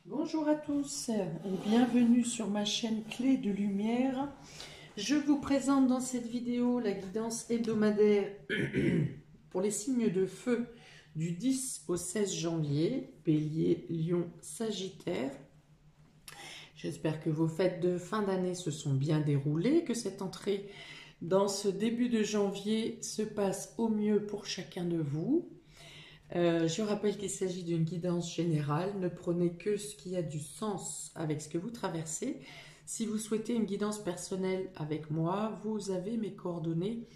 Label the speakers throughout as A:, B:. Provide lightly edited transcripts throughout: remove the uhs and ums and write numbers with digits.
A: Bonjour à tous et bienvenue sur ma chaîne Clé de Lumière. Je vous présente dans cette vidéo la guidance hebdomadaire pour les signes de feu du 10 au 16 janvier, Bélier, Lion, Sagittaire. J'espère que vos fêtes de fin d'année se sont bien déroulées, que cette entrée dans ce début de janvier se passe au mieux pour chacun de vous. Je rappelle qu'il s'agit d'une guidance générale, ne prenez que ce qui a du sens avec ce que vous traversez. Si vous souhaitez une guidance personnelle avec moi, vous avez mes coordonnées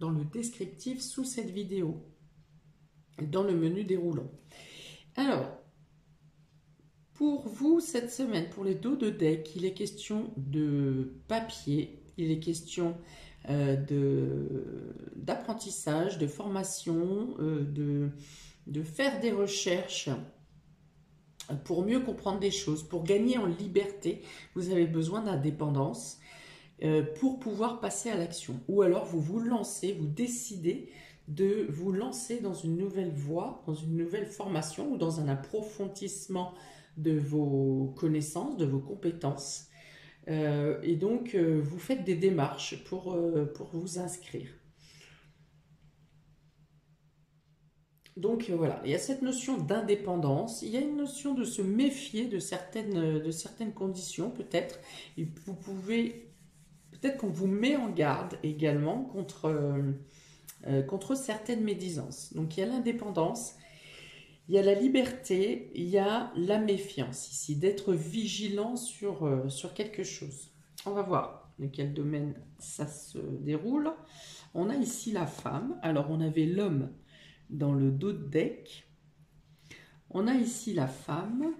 A: dans le descriptif sous cette vidéo, dans le menu déroulant. Alors, pour vous cette semaine, pour les dos de deck, il est question de papier, il est question d'apprentissage, de formation, de faire des recherches pour mieux comprendre des choses, pour gagner en liberté. Vous avez besoin d'indépendance pour pouvoir passer à l'action. Ou alors vous vous lancez, vous décidez de vous lancer dans une nouvelle voie, dans une nouvelle formation ou dans un approfondissement de vos connaissances, de vos compétences. Et donc vous faites des démarches pour vous inscrire. Donc voilà, il y a cette notion d'indépendance, il y a une notion de se méfier de certaines conditions peut-être. Vous pouvez, peut-être qu'on vous met en garde également contre certaines médisances. Donc il y a l'indépendance, il y a la liberté, il y a la méfiance ici, d'être vigilant sur quelque chose. On va voir dans quel domaine ça se déroule. On a ici la femme, alors on avait l'homme dans le dos de deck. On a ici la femme,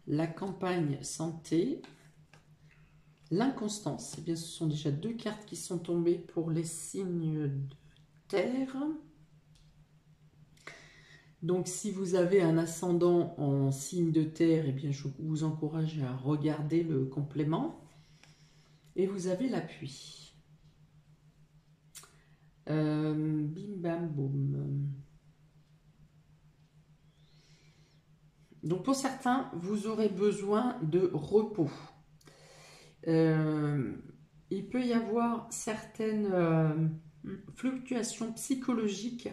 A: la campagne santé, l'inconstance. Eh bien, ce sont déjà deux cartes qui sont tombées pour les signes de terre. Donc, si vous avez un ascendant en signe de terre, eh bien, je vous encourage à regarder le complément. Et vous avez l'appui. Bim bam boum. Donc pour certains, vous aurez besoin de repos. Il peut y avoir certaines fluctuations psychologiques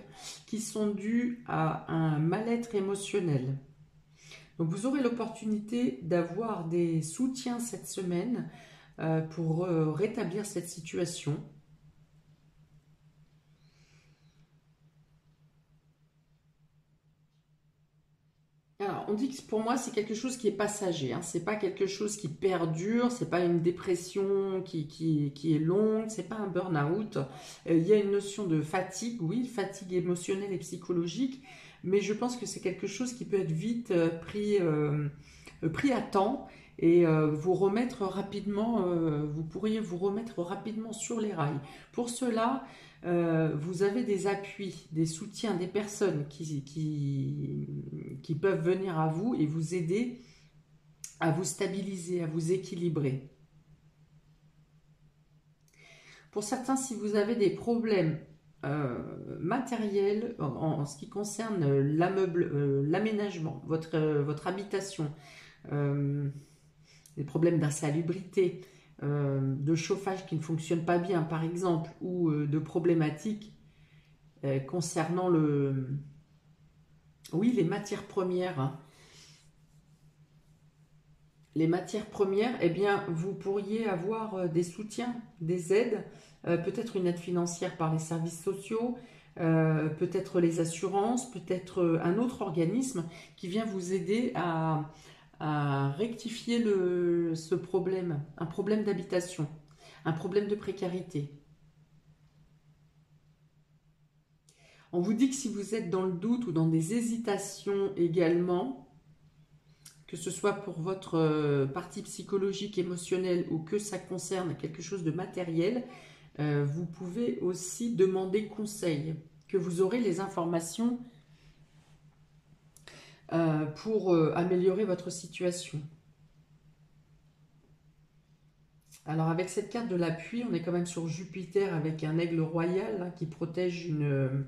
A: qui sont dues à un mal-être émotionnel. Donc vous aurez l'opportunité d'avoir des soutiens cette semaine pour rétablir cette situation. Alors, on dit que pour moi, c'est quelque chose qui est passager. Hein. C'est pas quelque chose qui perdure. C'est pas une dépression qui est longue. C'est pas un burn-out. Il y a une notion de fatigue, oui, fatigue émotionnelle et psychologique. Mais je pense que c'est quelque chose qui peut être vite pris à temps et vous remettre rapidement. Vous pourriez vous remettre rapidement sur les rails. Pour cela, vous avez des appuis, des soutiens, des personnes qui peuvent venir à vous et vous aider à vous stabiliser, à vous équilibrer. Pour certains, si vous avez des problèmes matériels en ce qui concerne l'aménagement, votre habitation, des problèmes d'insalubrité, de chauffage qui ne fonctionne pas bien par exemple, ou de problématiques concernant les matières premières. Hein. Les matières premières, eh bien, vous pourriez avoir des soutiens, des aides, peut-être une aide financière par les services sociaux, peut-être les assurances, peut-être un autre organisme qui vient vous aider à rectifier ce problème, un problème d'habitation, un problème de précarité. On vous dit que si vous êtes dans le doute ou dans des hésitations également, que ce soit pour votre partie psychologique, émotionnelle ou que ça concerne quelque chose de matériel, vous pouvez aussi demander conseil, que vous aurez les informations pour améliorer votre situation. Alors avec cette carte de l'appui, on est quand même sur Jupiter avec un aigle royal hein, qui protège une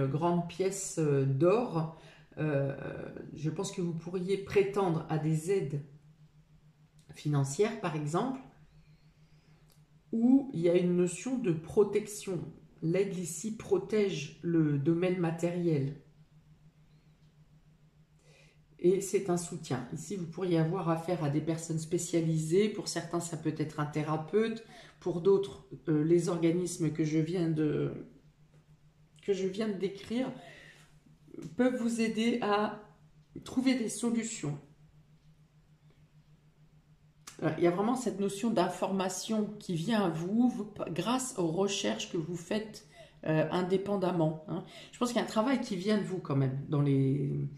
A: grande pièce d'or. je pense que vous pourriez prétendre à des aides financières, par exemple, où il y a une notion de protection. L'aide ici protège le domaine matériel. Et c'est un soutien. Ici, vous pourriez avoir affaire à des personnes spécialisées. Pour certains, ça peut être un thérapeute. Pour d'autres, les organismes que je viens de décrire peuvent vous aider à trouver des solutions. Il y a vraiment cette notion d'information qui vient à vous grâce aux recherches que vous faites indépendamment. Hein. Je pense qu'il y a un travail qui vient de vous quand même dans les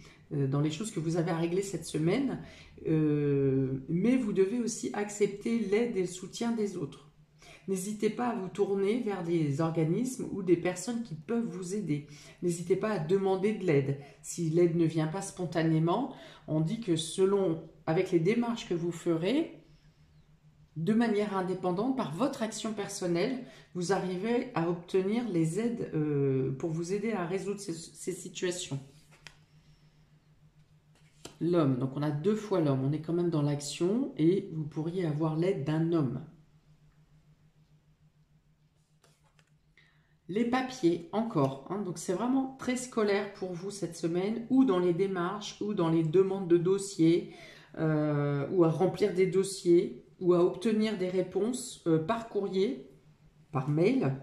A: choses que vous avez à régler cette semaine, mais vous devez aussi accepter l'aide et le soutien des autres. N'hésitez pas à vous tourner vers des organismes ou des personnes qui peuvent vous aider. N'hésitez pas à demander de l'aide. Si l'aide ne vient pas spontanément, on dit que avec les démarches que vous ferez, de manière indépendante, par votre action personnelle, vous arrivez à obtenir les aides pour vous aider à résoudre ces situations. L'homme, donc on a 2 fois l'homme, on est quand même dans l'action et vous pourriez avoir l'aide d'un homme. Les papiers, encore, hein, donc c'est vraiment très scolaire pour vous cette semaine, ou dans les démarches, ou dans les demandes de dossiers, ou à remplir des dossiers, ou à obtenir des réponses par courrier, par mail.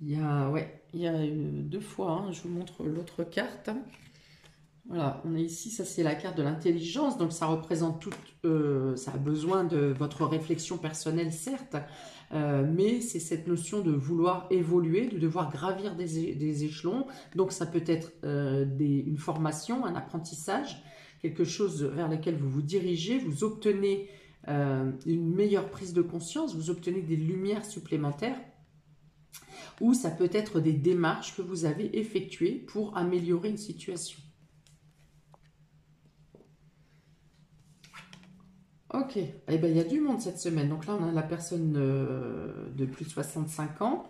A: Il y a 2 fois, hein, je vous montre l'autre carte. Voilà, on est ici, ça c'est la carte de l'intelligence, donc ça représente ça a besoin de votre réflexion personnelle, certes, mais c'est cette notion de vouloir évoluer, de devoir gravir des échelons. Donc ça peut être une formation, un apprentissage, quelque chose vers lequel vous vous dirigez, vous obtenez une meilleure prise de conscience, vous obtenez des lumières supplémentaires, ou ça peut être des démarches que vous avez effectuées pour améliorer une situation. Ok, eh ben, il y a du monde cette semaine. Donc là, on a la personne de plus de 65 ans.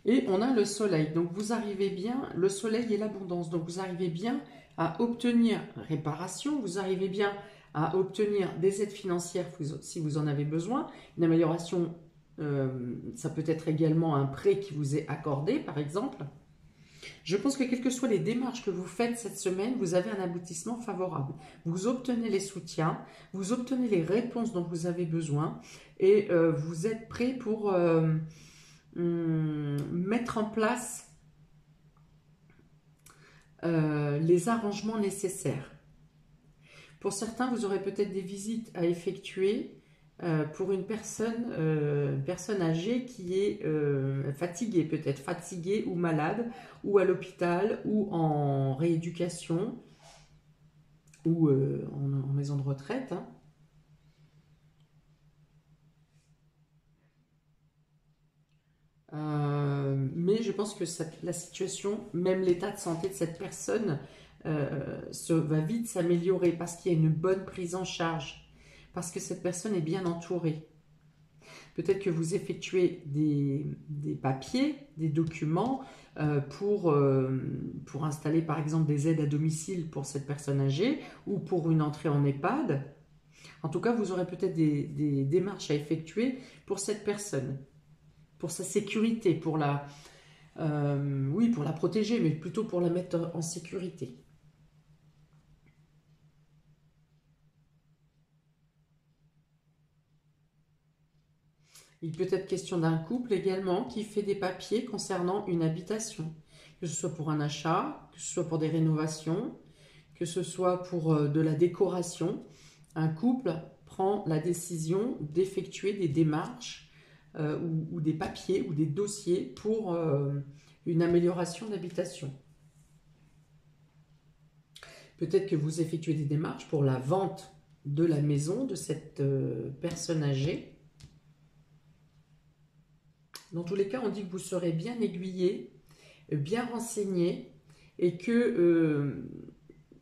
A: Et on a le soleil. Donc vous arrivez bien, le soleil et l'abondance. Donc vous arrivez bien à obtenir réparation, vous arrivez bien à obtenir des aides financières si vous en avez besoin. Une amélioration, ça peut être également un prêt qui vous est accordé, par exemple. Je pense que quelles que soient les démarches que vous faites cette semaine, vous avez un aboutissement favorable. Vous obtenez les soutiens, vous obtenez les réponses dont vous avez besoin et vous êtes prêt pour mettre en place les arrangements nécessaires. Pour certains, vous aurez peut-être des visites à effectuer pour une personne âgée qui est fatiguée, peut-être fatiguée ou malade, ou à l'hôpital, ou en rééducation, ou en maison de retraite. Hein. Mais je pense que la situation, même l'état de santé de cette personne, va vite s'améliorer parce qu'il y a une bonne prise en charge. Parce que cette personne est bien entourée. Peut-être que vous effectuez des papiers, des documents pour installer par exemple des aides à domicile pour cette personne âgée ou pour une entrée en EHPAD. En tout cas, vous aurez peut-être des démarches à effectuer pour cette personne, pour sa sécurité, pour la protéger, mais plutôt pour la mettre en sécurité. Il peut être question d'un couple également qui fait des papiers concernant une habitation, que ce soit pour un achat, que ce soit pour des rénovations, que ce soit pour de la décoration. Un couple prend la décision d'effectuer des démarches ou des papiers ou des dossiers pour une amélioration d'habitation. Peut-être que vous effectuez des démarches pour la vente de la maison de cette personne âgée. Dans tous les cas, on dit que vous serez bien aiguillé, bien renseigné et que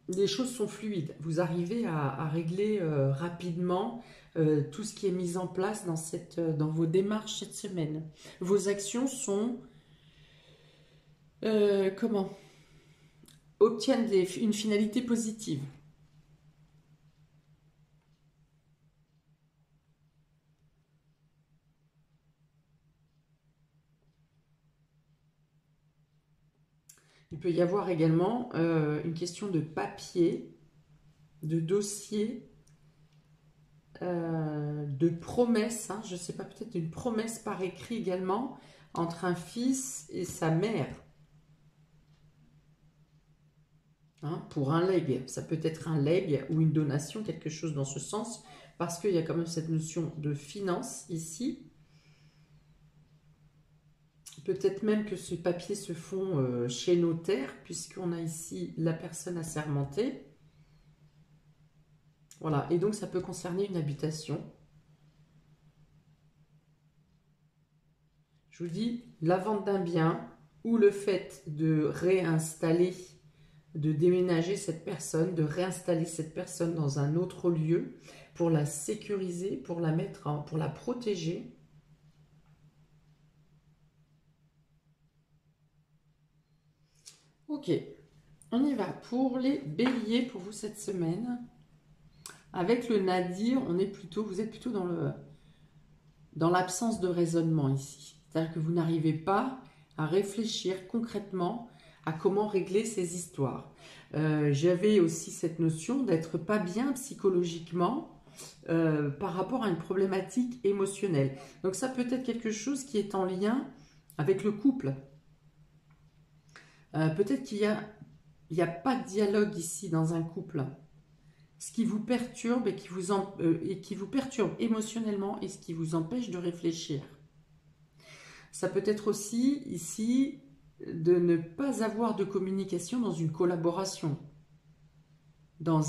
A: les choses sont fluides. Vous arrivez à régler rapidement tout ce qui est mis en place dans vos démarches cette semaine. Vos actions sont comment? Obtiennent une finalité positive. Il peut y avoir également une question de papier, de dossier, de promesse, hein, je ne sais pas, peut-être une promesse par écrit également, entre un fils et sa mère. Hein, pour un legs, ça peut être un legs ou une donation, quelque chose dans ce sens, parce qu'il y a quand même cette notion de finance ici. Peut-être même que ces papiers se font chez notaire, puisqu'on a ici la personne assermentée. Voilà, et donc ça peut concerner une habitation. Je vous dis, la vente d'un bien ou le fait de réinstaller, de déménager cette personne, de réinstaller cette personne dans un autre lieu pour la sécuriser, pour la mettre pour la protéger. Ok, on y va pour les béliers pour vous cette semaine. Avec le nadir, vous êtes plutôt dans l'absence de raisonnement ici. C'est-à-dire que vous n'arrivez pas à réfléchir concrètement à comment régler ces histoires. J'avais aussi cette notion d'être pas bien psychologiquement par rapport à une problématique émotionnelle. Donc ça peut être quelque chose qui est en lien avec le couple. Peut-être qu'il n'y a pas de dialogue ici dans un couple. Ce qui vous perturbe et qui vous perturbe émotionnellement et ce qui vous empêche de réfléchir. Ça peut être aussi ici de ne pas avoir de communication dans une collaboration. Par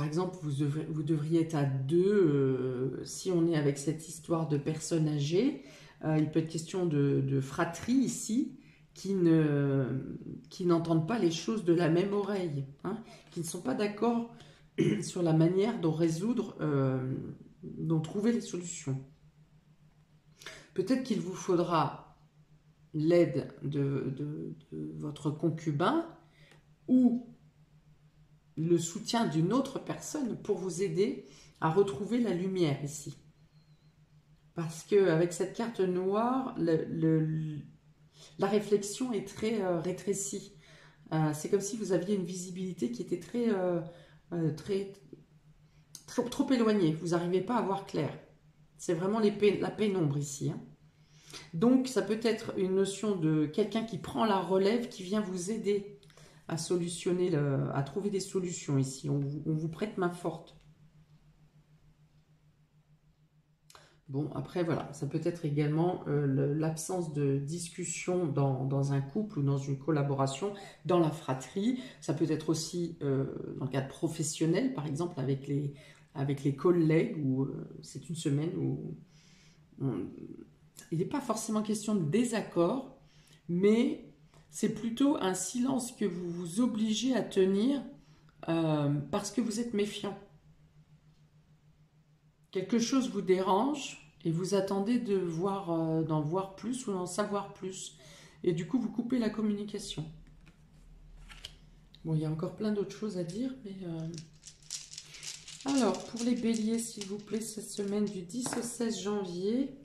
A: exemple, vous devriez être à deux, si on est avec cette histoire de personnes âgées, il peut être question de fratrie ici, qui n'entendent pas les choses de la même oreille, hein, qui ne sont pas d'accord sur la manière dont dont trouver les solutions. Peut-être qu'il vous faudra l'aide de votre concubin ou le soutien d'une autre personne pour vous aider à retrouver la lumière ici. Parce qu'avec cette carte noire, la réflexion est très rétrécie. C'est comme si vous aviez une visibilité qui était trop éloignée. Vous n'arrivez pas à voir clair. C'est vraiment la pénombre ici. Hein. Donc, ça peut être une notion de quelqu'un qui prend la relève, qui vient vous aider à à trouver des solutions ici. On vous prête main forte. Bon, après, voilà, ça peut être également l'absence de discussion dans un couple ou dans une collaboration, dans la fratrie. Ça peut être aussi dans le cadre professionnel, par exemple, avec les collègues, où c'est une semaine où il n'est pas forcément question de désaccord, mais c'est plutôt un silence que vous vous obligez à tenir parce que vous êtes méfiant. Quelque chose vous dérange et vous attendez d'en voir plus ou d'en savoir plus. Et du coup, vous coupez la communication. Bon, il y a encore plein d'autres choses à dire, mais... Alors, pour les béliers, s'il vous plaît, cette semaine du 10 au 16 janvier...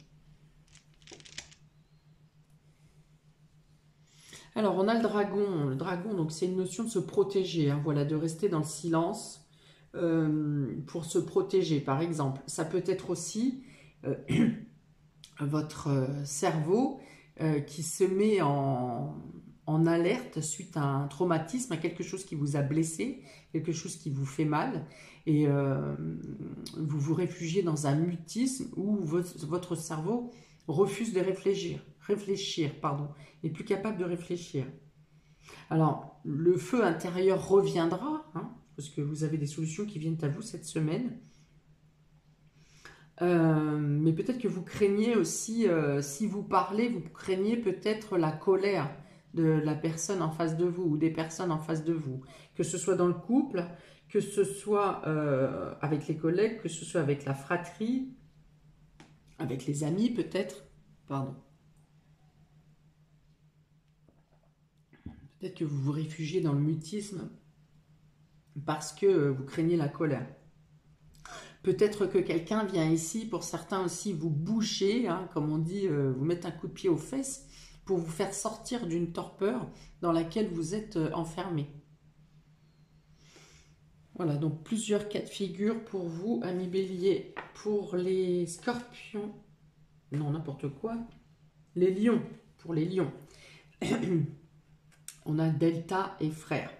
A: Alors, on a le dragon. Le dragon, donc c'est une notion de se protéger, hein, voilà, de rester dans le silence pour se protéger, par exemple. Ça peut être aussi votre cerveau qui se met en alerte suite à un traumatisme, à quelque chose qui vous a blessé, quelque chose qui vous fait mal, et vous vous réfugiez dans un mutisme où votre cerveau refuse de réfléchir, n'est plus capable de réfléchir. Alors, le feu intérieur reviendra, hein, parce que vous avez des solutions qui viennent à vous cette semaine. Mais peut-être que vous craignez aussi, si vous parlez, vous craignez peut-être la colère de la personne en face de vous ou des personnes en face de vous. Que ce soit dans le couple, que ce soit avec les collègues, que ce soit avec la fratrie, avec les amis peut-être. Pardon. Peut-être que vous vous réfugiez dans le mutisme parce que vous craignez la colère. Peut-être que quelqu'un vient ici, pour certains aussi, vous bouger, hein, comme on dit, vous mettre un coup de pied aux fesses pour vous faire sortir d'une torpeur dans laquelle vous êtes enfermé. Voilà, donc plusieurs cas de figure pour vous, amis bélier. Pour les scorpions, non, n'importe quoi. Les lions, pour les lions. On a Delta et frère.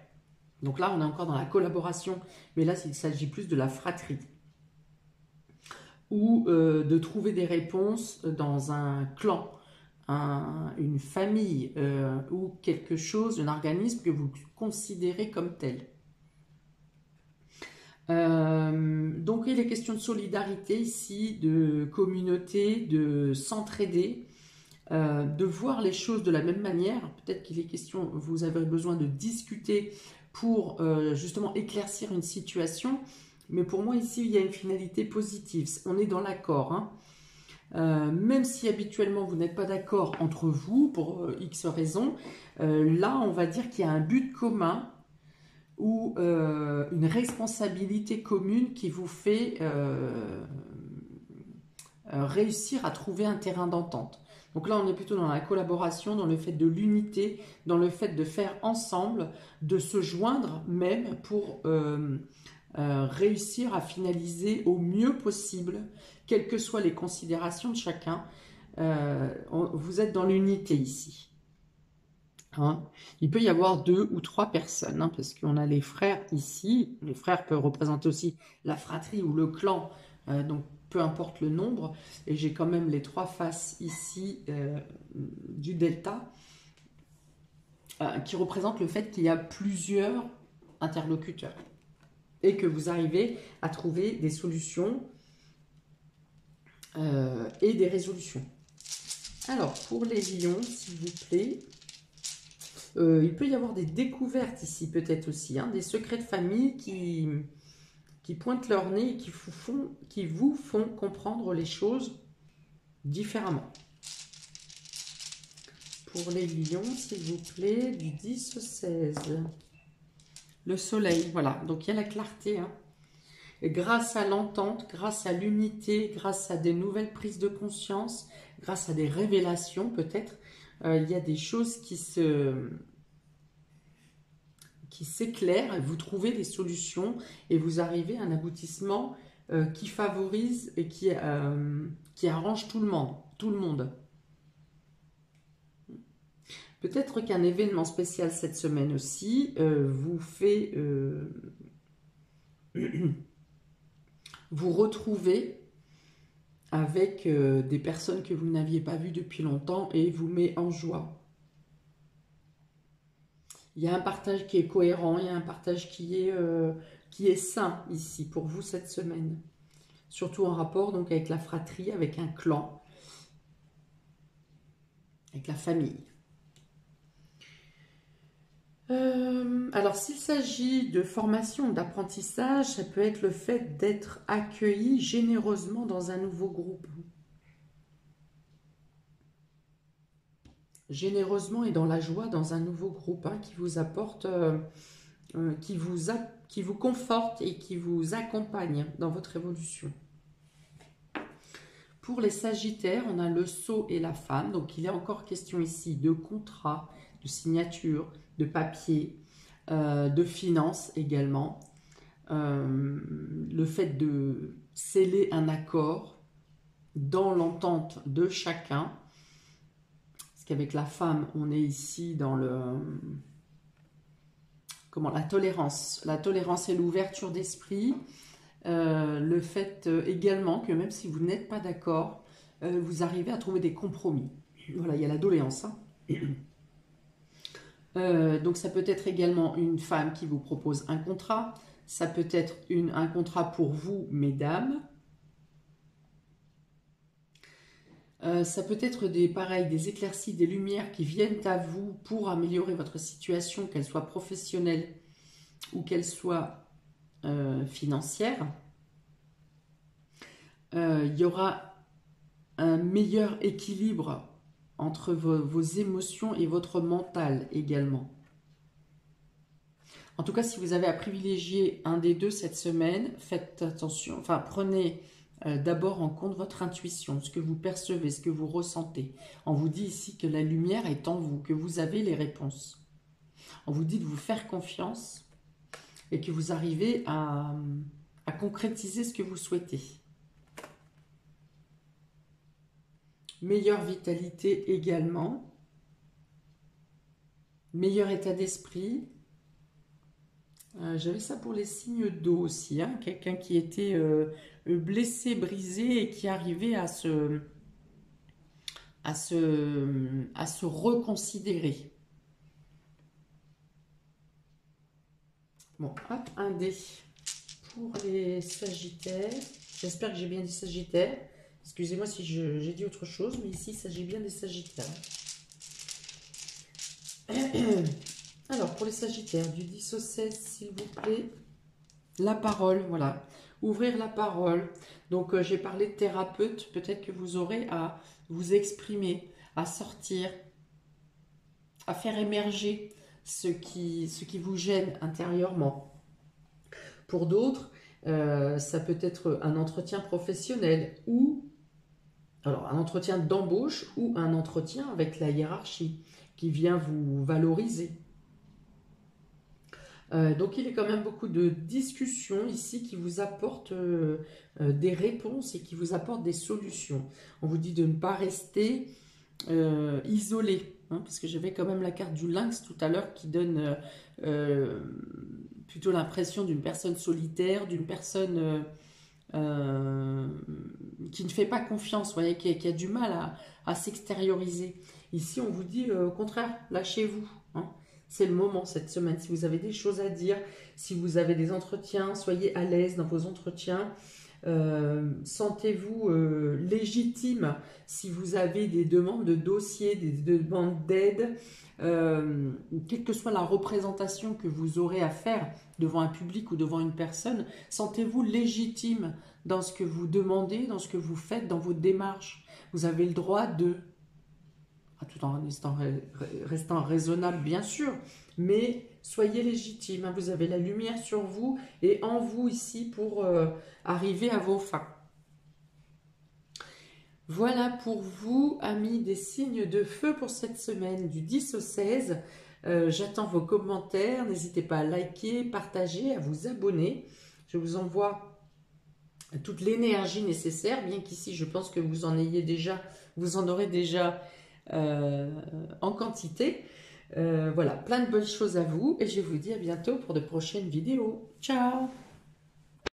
A: Donc là, on est encore dans la collaboration, mais là, il s'agit plus de la fratrie. Ou de trouver des réponses dans un clan, une famille ou quelque chose, un organisme que vous considérez comme tel. Donc il est question de solidarité ici, de communauté, de s'entraider, de voir les choses de la même manière. Peut-être qu'il est question, vous avez besoin de discuter pour justement éclaircir une situation. Mais pour moi ici, il y a une finalité positive. On est dans l'accord, hein. Même si habituellement vous n'êtes pas d'accord entre vous pour X raisons, là on va dire qu'il y a un but commun ou une responsabilité commune qui vous fait réussir à trouver un terrain d'entente. Donc là on est plutôt dans la collaboration, dans le fait de l'unité, dans le fait de faire ensemble, de se joindre même pour réussir à finaliser au mieux possible, quelles que soient les considérations de chacun. Vous êtes dans l'unité ici. Hein. Il peut y avoir 2 ou 3 personnes, hein, parce qu'on a les frères ici. Les frères peuvent représenter aussi la fratrie ou le clan, donc peu importe le nombre. Et j'ai quand même les 3 faces ici du delta, qui représentent le fait qu'il y a plusieurs interlocuteurs. Et que vous arrivez à trouver des solutions et des résolutions. Alors, pour les lions, s'il vous plaît, il peut y avoir des découvertes ici, peut-être aussi, hein, des secrets de famille qui pointent leur nez et qui vous font comprendre les choses différemment. Pour les lions, s'il vous plaît, du 10 au 16. Le soleil, voilà, donc il y a la clarté, hein. Et grâce à l'entente, grâce à l'unité, grâce à des nouvelles prises de conscience, grâce à des révélations peut-être, il y a des choses qui s'éclairent, vous trouvez des solutions et vous arrivez à un aboutissement qui favorise et qui arrange tout le monde. Peut-être qu'un événement spécial cette semaine aussi vous fait vous retrouver avec des personnes que vous n'aviez pas vues depuis longtemps et vous met en joie. Il y a un partage qui est cohérent, il y a un partage qui est sain ici pour vous cette semaine. Surtout en rapport donc avec la fratrie, avec un clan, avec la famille. Alors, s'il s'agit de formation, d'apprentissage, ça peut être le fait d'être accueilli généreusement dans un nouveau groupe. Généreusement et dans la joie dans un nouveau groupe, hein, qui vous apporte, qui vous conforte et qui vous accompagne dans votre évolution. Pour les Sagittaires, on a le sceau et la femme. Donc, il est encore question ici de contrat, de signature, de papier, de finances également. Le fait de sceller un accord dans l'entente de chacun. Parce qu'avec la femme, on est ici dans la tolérance. La tolérance et l'ouverture d'esprit. Le fait également que même si vous n'êtes pas d'accord, vous arrivez à trouver des compromis. Voilà, il y a la doléance. Hein. Donc ça peut être également une femme qui vous propose un contrat. Ça peut être un contrat pour vous, mesdames. Ça peut être des éclaircies, des lumières qui viennent à vous pour améliorer votre situation, qu'elle soit professionnelle ou qu'elle soit financière. Il y aura un meilleur équilibre entre vos émotions et votre mental également. En tout cas, si vous avez à privilégier un des deux cette semaine, faites attention, enfin prenez d'abord en compte votre intuition, ce que vous percevez, ce que vous ressentez. On vous dit ici que la lumière est en vous, que vous avez les réponses. On vous dit de vous faire confiance et que vous arrivez à concrétiser ce que vous souhaitez. Meilleure vitalité également. Meilleur état d'esprit. J'avais ça pour les signes d'eau aussi. Hein, quelqu'un qui était blessé, brisé et qui arrivait à se reconsidérer. Bon, hop, un dé pour les Sagittaires. J'espère que j'ai bien dit Sagittaires. Excusez-moi si j'ai dit autre chose, mais ici, il s'agit bien des Sagittaires. Alors, pour les Sagittaires, du 10 au 16, s'il vous plaît, la parole, voilà. Ouvrir la parole. Donc, j'ai parlé de thérapeute. Peut-être que vous aurez à vous exprimer, à sortir, à faire émerger ce qui vous gêne intérieurement. Pour d'autres, ça peut être un entretien professionnel ou alors un entretien d'embauche ou un entretien avec la hiérarchie qui vient vous valoriser. Donc il y a quand même beaucoup de discussions ici qui vous apportent des réponses et qui vous apportent des solutions. On vous dit de ne pas rester isolé, hein, parce que j'avais quand même la carte du lynx tout à l'heure qui donne plutôt l'impression d'une personne solitaire, d'une personne qui ne fait pas confiance, vous voyez, qui a du mal à s'extérioriser. Ici, on vous dit au contraire, lâchez-vous. Hein. C'est le moment cette semaine. Si vous avez des choses à dire, si vous avez des entretiens, soyez à l'aise dans vos entretiens. Sentez-vous légitime si vous avez des demandes de dossiers, des demandes d'aide, quelle que soit la représentation que vous aurez à faire devant un public ou devant une personne, sentez-vous légitime dans ce que vous demandez, dans ce que vous faites, dans vos démarches. Vous avez le droit de, tout en restant raisonnable bien sûr, mais soyez légitime, hein, vous avez la lumière sur vous et en vous ici pour arriver à vos fins. Voilà pour vous, amis des signes de feu pour cette semaine du 10 au 16. J'attends vos commentaires, n'hésitez pas à liker, partager, à vous abonner. Je vous envoie toute l'énergie nécessaire, bien qu'ici je pense que vous en aurez déjà en quantité. Voilà, plein de bonnes choses à vous et je vous dis à bientôt pour de prochaines vidéos. Ciao!